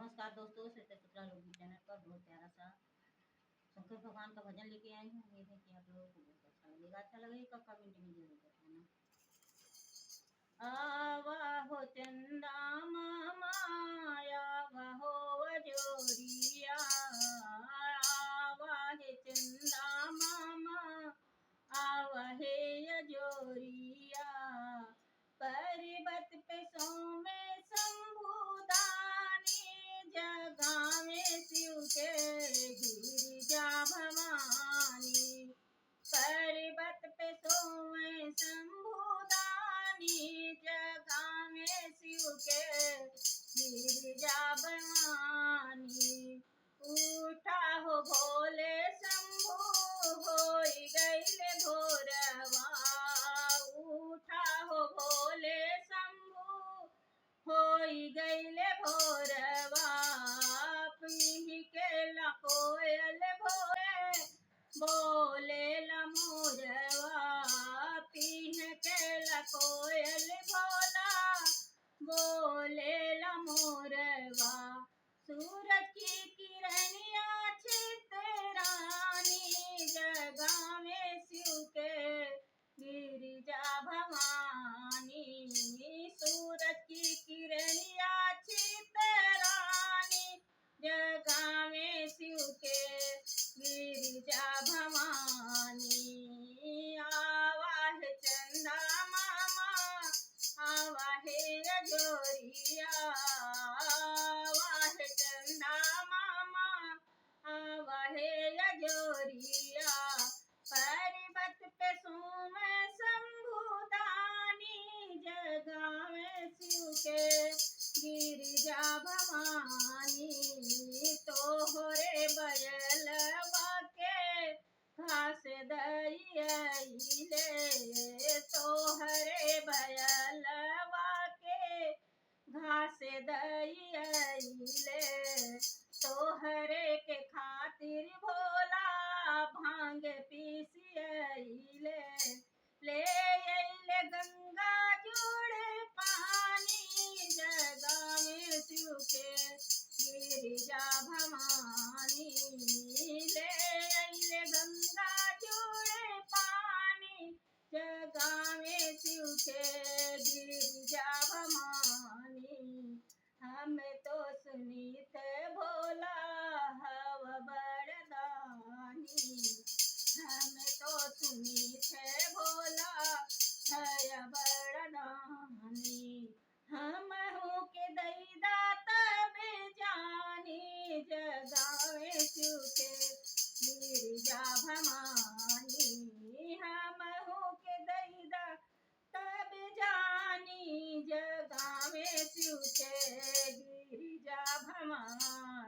नमस्कार दोस्तों, सत्य चित्रा लोकगीत चैनल पर बहुत प्यारा सा शंकर भगवान का भजन लेके आई हूँ। उम्मीद है कि आप लोगों को बहुत अच्छा लगेगा। अच्छा लगेगा कमेंट में जरूर बताना। आवा हो चंदा मामा, आवा हो वजोरिया, आवा है चंदा मामा, आवा है यजोरिया। पर्वत पे सोमे शिव के गिरिजा भवानी। पर्वत पे सोए शंभुदानी, जगावे शिव के गिरिजा भवानी। उठा हो भोले शंभु, होई गईले भोरवा। उठा हो भोले शंभु, होई गईले भोरवा। कोयल भोरे बोले मोरवा, पीह के कोयल भोला बोले मोरवा। सूरज की किरनिया छितरानी, जगावे शिव के गिरिजा भवानी। सूरज की किरनिया छितरानी, जगावे शिव के गिरिजा भवानी। आवा है चंदा मामा, आवा है यजोरिया, आवा है चंदा मामा, आवा है यजोरिया। पर्वत पे सोमे शंभुदानी, जगावे शिव के गिरिजा भवानी। तोहरे बयलवा के घास दइले, तोहरे बयलवा के घास दइले। तोहरे के खातिर भोला भांग पीसियले। ले अइले गंगा जुड़ पानी, जगावे शिव के गिरिजा भवानी। ले अइले गंगा जुड़ पानी, जगावे शिव के गिरिजा भवानी। हम तो सुनीत भोला हव बरदानी, हम तो सुनीत भोला है बरदानी। हम हूँ के दैदा तब जानी, जगावे शिव के गिरिजा भवानी। हम हूँ के दैदा तब जानी, जगावे शिव के गिरिजा भवानी।